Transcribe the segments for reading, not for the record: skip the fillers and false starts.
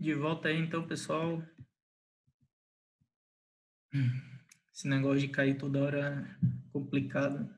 De volta aí, então, pessoal. Esse negócio de cair toda hora é complicado.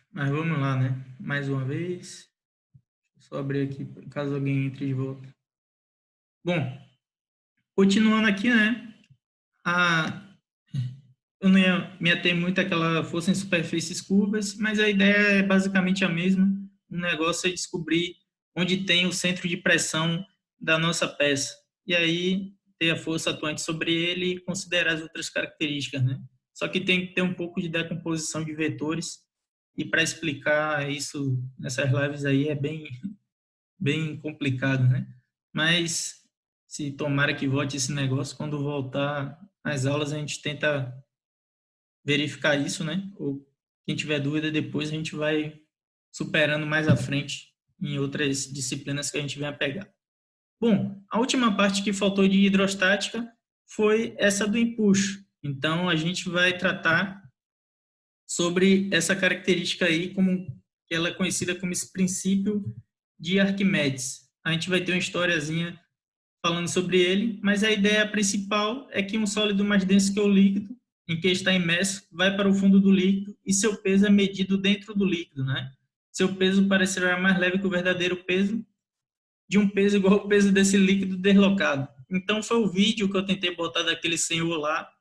Mas vamos lá, né? Mais uma vez. Deixa eu só abrir aqui, caso alguém entre de volta. Bom, continuando aqui, né? A... Eu não ia me ater muito àquela força em superfícies curvas, mas a ideia é basicamente a mesma. O negócio é descobrir onde tem o centro de pressão da nossa peça. E aí ter a força atuante sobre ele e considerar as outras características, né? Só que tem que ter um pouco de decomposição de vetores, e para explicar isso nessas lives aí é bem complicado, né? Mas se tomara que volte esse negócio, quando voltar às aulas a gente tenta verificar isso, né? Ou quem tiver dúvida depois a gente vai superando mais à frente em outras disciplinas que a gente venha pegar. Bom, a última parte que faltou de hidrostática foi essa do empuxo. Então a gente vai tratar sobre essa característica aí, como que ela é conhecida como esse princípio de Arquimedes. A gente vai ter uma historiazinha falando sobre ele, mas a ideia principal é que um sólido mais denso que o líquido, em que está imerso, vai para o fundo do líquido e seu peso é medido dentro do líquido, né? Seu peso parecerá mais leve que o verdadeiro peso de um peso igual ao peso desse líquido deslocado. Então foi o vídeo que eu tentei botar daquele senhor lá,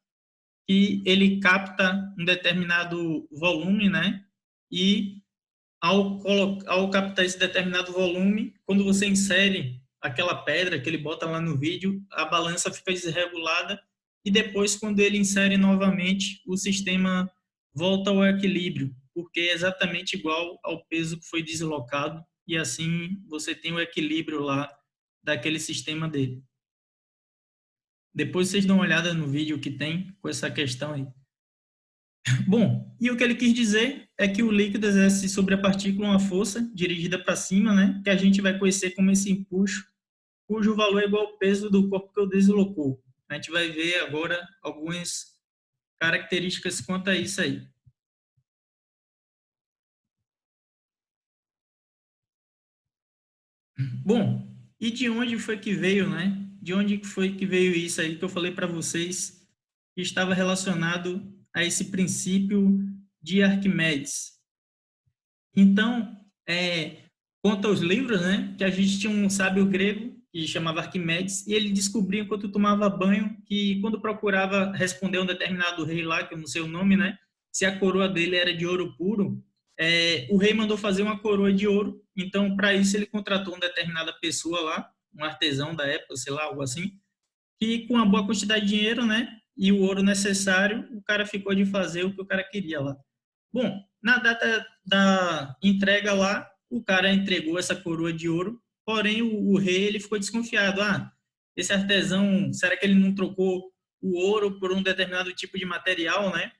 que ele capta um determinado volume, né? E ao captar esse determinado volume, quando você insere aquela pedra que ele bota lá no vídeo, a balança fica desregulada e depois, quando ele insere novamente, o sistema volta ao equilíbrio, porque é exatamente igual ao peso que foi deslocado, e assim você tem o equilíbrio lá daquele sistema dele. Depois vocês dão uma olhada no vídeo que tem com essa questão aí. Bom, e o que ele quis dizer é que o líquido exerce sobre a partícula uma força dirigida para cima, né, que a gente vai conhecer como esse empuxo, cujo valor é igual ao peso do corpo que o deslocou. A gente vai ver agora algumas características quanto a isso aí. Bom, e de onde foi que veio, né? De onde foi que veio isso aí que eu falei para vocês que estava relacionado a esse princípio de Arquimedes? Então, conta os livros, né, que a gente tinha um sábio grego que chamava Arquimedes, e ele descobriu enquanto tomava banho que quando procurava responder a um determinado rei lá, que eu não sei o nome, né, se a coroa dele era de ouro puro, o rei mandou fazer uma coroa de ouro. Então, para isso ele contratou uma determinada pessoa lá, um artesão da época, sei lá, algo assim, que com uma boa quantidade de dinheiro, né, e o ouro necessário, o cara ficou de fazer o que o cara queria lá. Bom, na data da entrega lá, o cara entregou essa coroa de ouro, porém o rei ele ficou desconfiado. Ah, esse artesão, será que ele não trocou o ouro por um determinado tipo de material, né?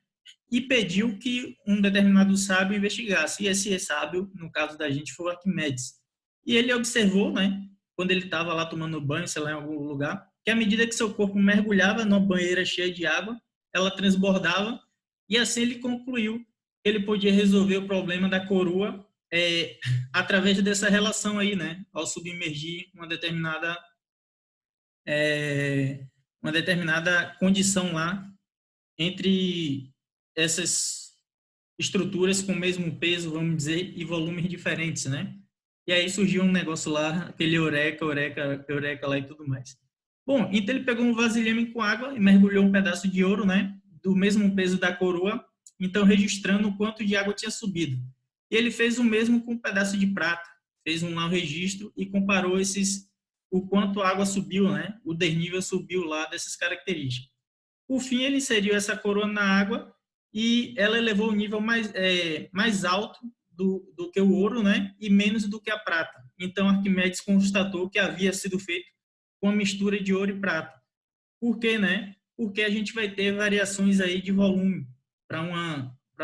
E pediu que um determinado sábio investigasse. E esse sábio, no caso da gente, foi o Arquimedes. E ele observou, né, quando ele estava lá tomando banho, sei lá, em algum lugar, que à medida que seu corpo mergulhava numa banheira cheia de água, ela transbordava, e assim ele concluiu que ele podia resolver o problema da coroa através dessa relação aí, né, ao submergir uma determinada condição lá entre essas estruturas com o mesmo peso, vamos dizer, e volumes diferentes, né? E aí surgiu um negócio lá, aquele eureka lá e tudo mais. Bom, então ele pegou um vasilhame com água e mergulhou um pedaço de ouro, né? Do mesmo peso da coroa, então registrando o quanto de água tinha subido. E ele fez o mesmo com um pedaço de prata, fez um lá registro e comparou o quanto a água subiu, né? O desnível subiu lá dessas características. Por fim, ele inseriu essa coroa na água e ela elevou o nível mais alto do que o ouro, né? E menos do que a prata. Então, Arquimedes constatou que havia sido feito com a mistura de ouro e prata. Por quê, né? Porque a gente vai ter variações aí de volume para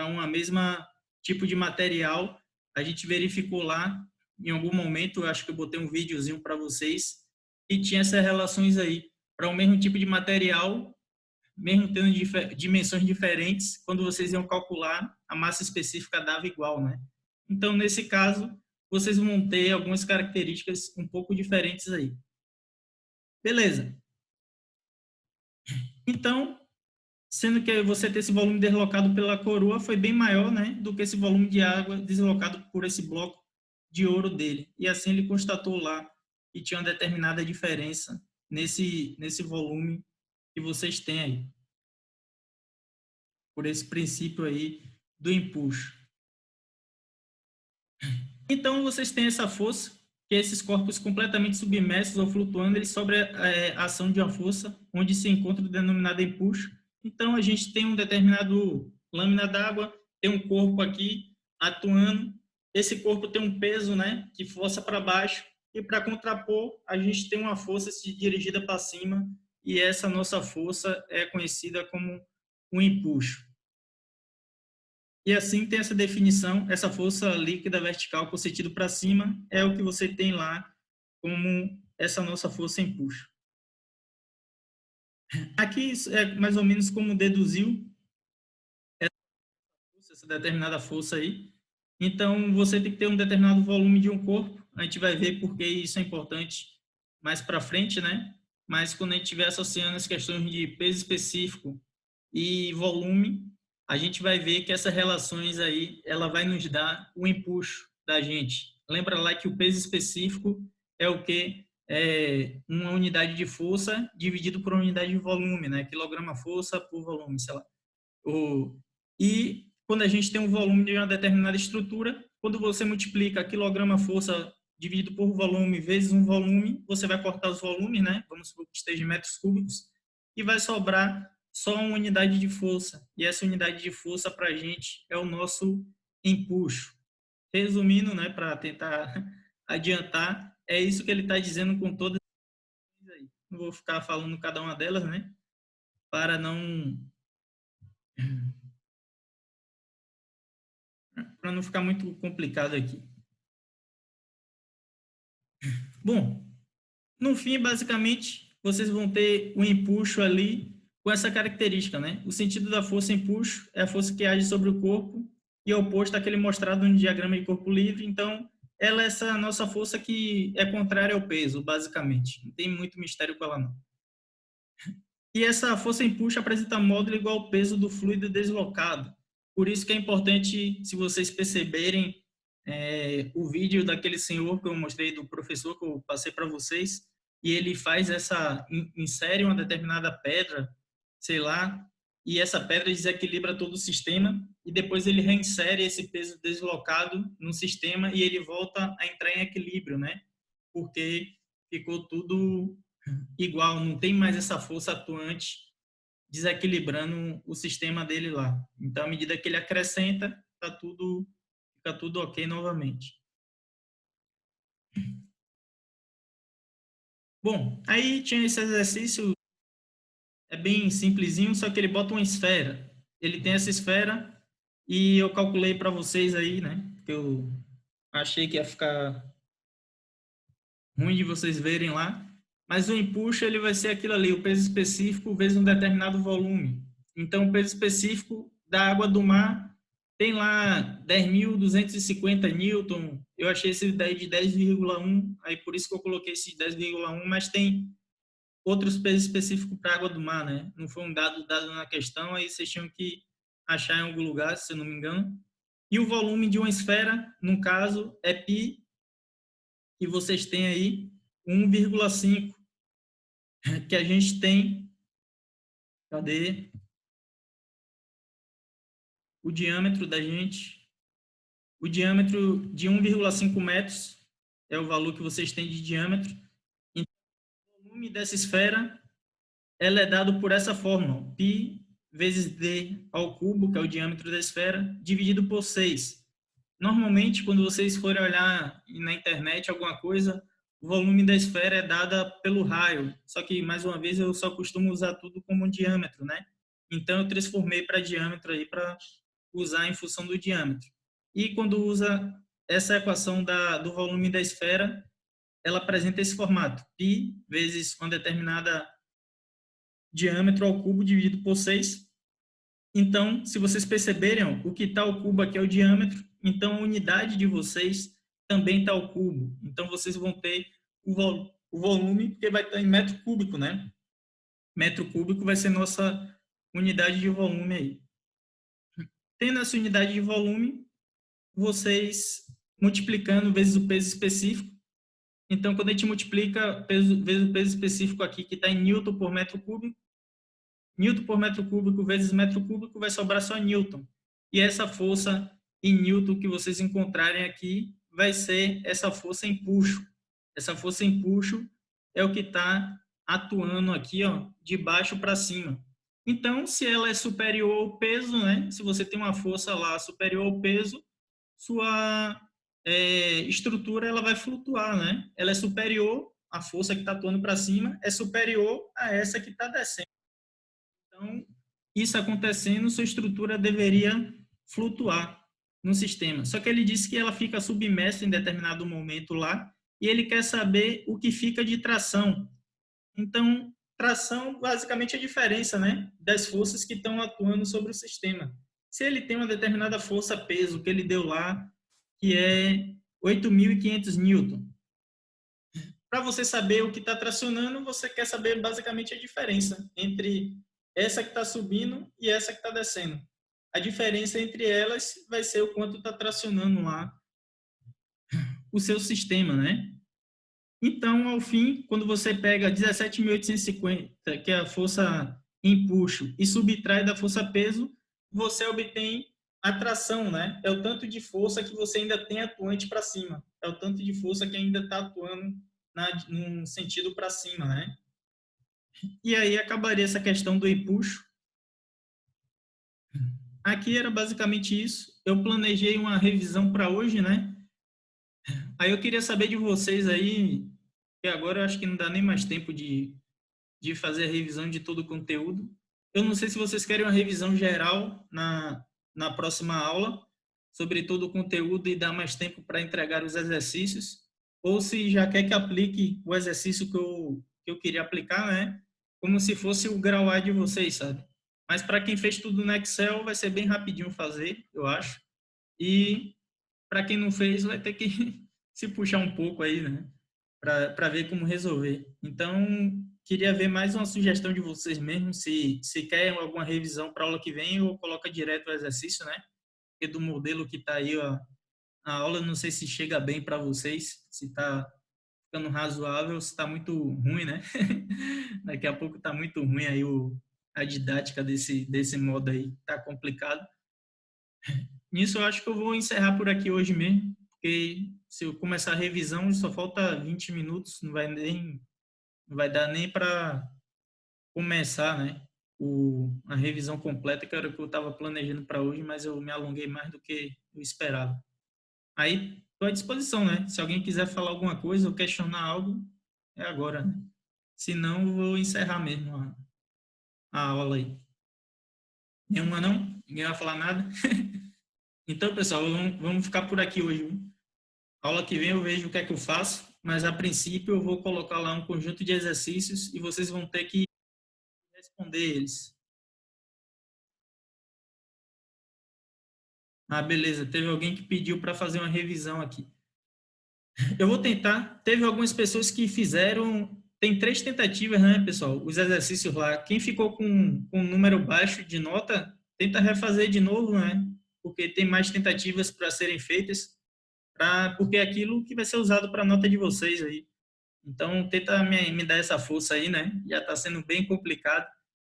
uma mesma tipo de material. A gente verificou lá em algum momento, acho que eu botei um videozinho para vocês, e tinha essas relações aí. Para o mesmo tipo de material, mesmo tendo dimensões diferentes, quando vocês iam calcular, a massa específica dava igual, né? Então, nesse caso, vocês vão ter algumas características um pouco diferentes aí. Beleza. Então, sendo que você ter esse volume deslocado pela coroa foi bem maior, né, do que esse volume de água deslocado por esse bloco de ouro dele. E assim ele constatou lá que tinha uma determinada diferença nesse volume que vocês têm aí, por esse princípio aí do empuxo. Então, vocês têm essa força, que esses corpos completamente submersos ou flutuando, eles sobre a ação de uma força, onde se encontra o denominado empuxo. Então, a gente tem um determinado lâmina d'água, tem um corpo aqui atuando, esse corpo tem um peso, né, que força para baixo, e para contrapor, a gente tem uma força dirigida para cima, e essa nossa força é conhecida como um empuxo. E assim tem essa definição, essa força líquida vertical com sentido para cima é o que você tem lá como essa nossa força empuxo. Aqui é mais ou menos como deduziu essa determinada força aí. Então, você tem que ter um determinado volume de um corpo. A gente vai ver porque isso é importante mais para frente, né? Mas quando a gente estiver associando as questões de peso específico e volume, a gente vai ver que essas relações aí, ela vai nos dar o empuxo da gente. Lembra lá que o peso específico é o quê? É uma unidade de força dividido por uma unidade de volume, né? Quilograma força por volume, sei lá. E quando a gente tem um volume de uma determinada estrutura, quando você multiplica quilograma força dividido por volume vezes um volume, você vai cortar os volumes, né? Vamos supor que esteja em metros cúbicos, e vai sobrar só uma unidade de força. E essa unidade de força para a gente é o nosso empuxo. Resumindo, né, para tentar adiantar, é isso que ele está dizendo com todas as aí. Não vou ficar falando cada uma delas, né, para não ficar muito complicado aqui. Bom, no fim, basicamente, vocês vão ter um empuxo ali com essa característica, né? O sentido da força empuxo é a força que age sobre o corpo e é oposto àquele mostrado no diagrama de corpo livre. Então, ela é essa nossa força que é contrária ao peso, basicamente. Não tem muito mistério com ela, não. E essa força empuxo apresenta módulo igual ao peso do fluido deslocado. Por isso que é importante, se vocês perceberem, o vídeo daquele senhor que eu mostrei, do professor que eu passei para vocês, e ele faz insere uma determinada pedra, sei lá, e essa pedra desequilibra todo o sistema, e depois ele reinsere esse peso deslocado no sistema e ele volta a entrar em equilíbrio, né? Porque ficou tudo igual, não tem mais essa força atuante desequilibrando o sistema dele lá. Então, à medida que ele acrescenta, fica tudo ok novamente. Bom, aí tinha esse exercício, é bem simplesinho, só que ele bota uma esfera. Ele tem essa esfera e eu calculei para vocês aí, né? Que eu achei que ia ficar ruim de vocês verem lá. Mas o empuxo ele vai ser aquilo ali, o peso específico vezes um determinado volume. Então, o peso específico da água do mar tem lá 10.250 newton. Eu achei esse daí de 10,1, aí por isso que eu coloquei esse 10,1, mas tem outros pesos específicos para a água do mar, né? Não foi um dado na questão, aí vocês tinham que achar em algum lugar, se eu não me engano. E o volume de uma esfera, no caso, é π, que vocês têm aí 1,5, que a gente tem, cadê? O diâmetro da gente, o diâmetro de 1,5 metros é o valor que vocês têm de diâmetro. Então, o volume dessa esfera, ela é dado por essa fórmula, π vezes d ao cubo, que é o diâmetro da esfera, dividido por 6. Normalmente, quando vocês forem olhar na internet alguma coisa, o volume da esfera é dada pelo raio. Só que, mais uma vez, eu só costumo usar tudo como diâmetro, né? Então, eu transformei para diâmetro aí para usar em função do diâmetro. E quando usa essa equação do volume da esfera, ela apresenta esse formato, π vezes uma determinada diâmetro ao cubo dividido por 6. Então, se vocês perceberem, ó, o que está ao cubo aqui é o diâmetro, então a unidade de vocês também está ao cubo. Então, vocês vão ter o o volume, porque vai estar em metro cúbico, né? Metro cúbico vai ser nossa unidade de volume aí. Tendo essa unidade de volume, vocês multiplicando vezes o peso específico. Então, quando a gente multiplica vezes o peso específico aqui, que está em Newton por metro cúbico vezes metro cúbico, vai sobrar só Newton. E essa força em Newton que vocês encontrarem aqui vai ser essa força em empuxo. Essa força em empuxo é o que está atuando aqui, ó, de baixo para cima. Então, se ela é superior ao peso, né? Se você tem uma força lá superior ao peso, sua estrutura ela vai flutuar, né? Ela é superior, a força que está atuando para cima é superior a essa que está descendo. Então, isso acontecendo, sua estrutura deveria flutuar no sistema. Só que ele disse que ela fica submersa em determinado momento lá e ele quer saber o que fica de tração. Então, tração basicamente é a diferença, né, das forças que estão atuando sobre o sistema. Se ele tem uma determinada força-peso que ele deu lá, que é 8.500 newton, para você saber o que está tracionando, você quer saber basicamente a diferença entre essa que está subindo e essa que está descendo. A diferença entre elas vai ser o quanto está tracionando lá o seu sistema, né? Então, ao fim, quando você pega 17.850, que é a força empuxo, e subtrai da força peso, você obtém a tração, né? É o tanto de força que você ainda tem atuante para cima. É o tanto de força que ainda está atuando num sentido para cima, né? E aí acabaria essa questão do empuxo. Aqui era basicamente isso. Eu planejei uma revisão para hoje, né? Aí eu queria saber de vocês aí, que agora eu acho que não dá nem mais tempo de fazer a revisão de todo o conteúdo. Eu não sei se vocês querem uma revisão geral na próxima aula, sobre todo o conteúdo e dar mais tempo para entregar os exercícios, ou se já quer que aplique o exercício que eu queria aplicar, né? Como se fosse o grau A de vocês, sabe? Mas para quem fez tudo no Excel, vai ser bem rapidinho fazer, eu acho. E para quem não fez, vai ter que se puxar um pouco aí, né? Para ver como resolver. Então, queria ver mais uma sugestão de vocês mesmo, se quer alguma revisão para a aula que vem ou coloca direto o exercício, né? Porque do modelo que está aí, ó, a aula, não sei se chega bem para vocês, se está ficando razoável, se está muito ruim, né? Daqui a pouco está muito ruim aí a didática desse modo aí, está complicado. Nisso eu acho que eu vou encerrar por aqui hoje mesmo, porque se eu começar a revisão, só falta 20 minutos, não vai dar nem para começar, né, a revisão completa, que era o que eu estava planejando para hoje, mas eu me alonguei mais do que eu esperava. Aí, estou à disposição, né? Se alguém quiser falar alguma coisa ou questionar algo, é agora, né? Se não, eu vou encerrar mesmo a aula aí. Nenhuma não? Ninguém vai falar nada? Então, pessoal, vamos ficar por aqui hoje. Viu? Aula que vem eu vejo o que é que eu faço, mas a princípio eu vou colocar lá um conjunto de exercícios e vocês vão ter que responder eles. Ah, beleza. Teve alguém que pediu para fazer uma revisão aqui. Eu vou tentar. Teve algumas pessoas que fizeram. Tem 3 tentativas, né, pessoal? Os exercícios lá. Quem ficou com um número baixo de nota, tenta refazer de novo, né? Porque tem mais tentativas para serem feitas, porque é aquilo que vai ser usado para a nota de vocês aí. Então, tenta me dar essa força aí, né? Já está sendo bem complicado.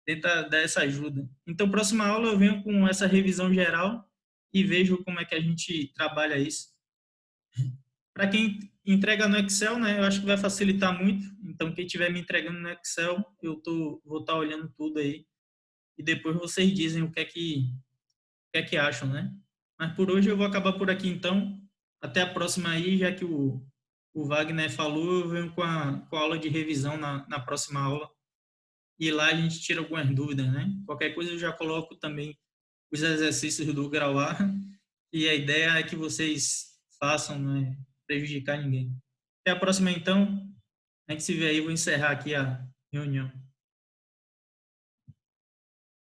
Tenta dar essa ajuda. Então, próxima aula eu venho com essa revisão geral e vejo como é que a gente trabalha isso. Para quem entrega no Excel, né, eu acho que vai facilitar muito. Então, quem estiver me entregando no Excel, vou estar olhando tudo aí. E depois vocês dizem o que é que acham, né? Mas por hoje eu vou acabar por aqui, então. Até a próxima aí, já que o Wagner falou, eu venho com a aula de revisão na próxima aula. E lá a gente tira algumas dúvidas, né? Qualquer coisa eu já coloco também os exercícios do grau A. E a ideia é que vocês façam, não é prejudicar ninguém. Até a próxima, então. A gente se vê aí. Vou encerrar aqui a reunião.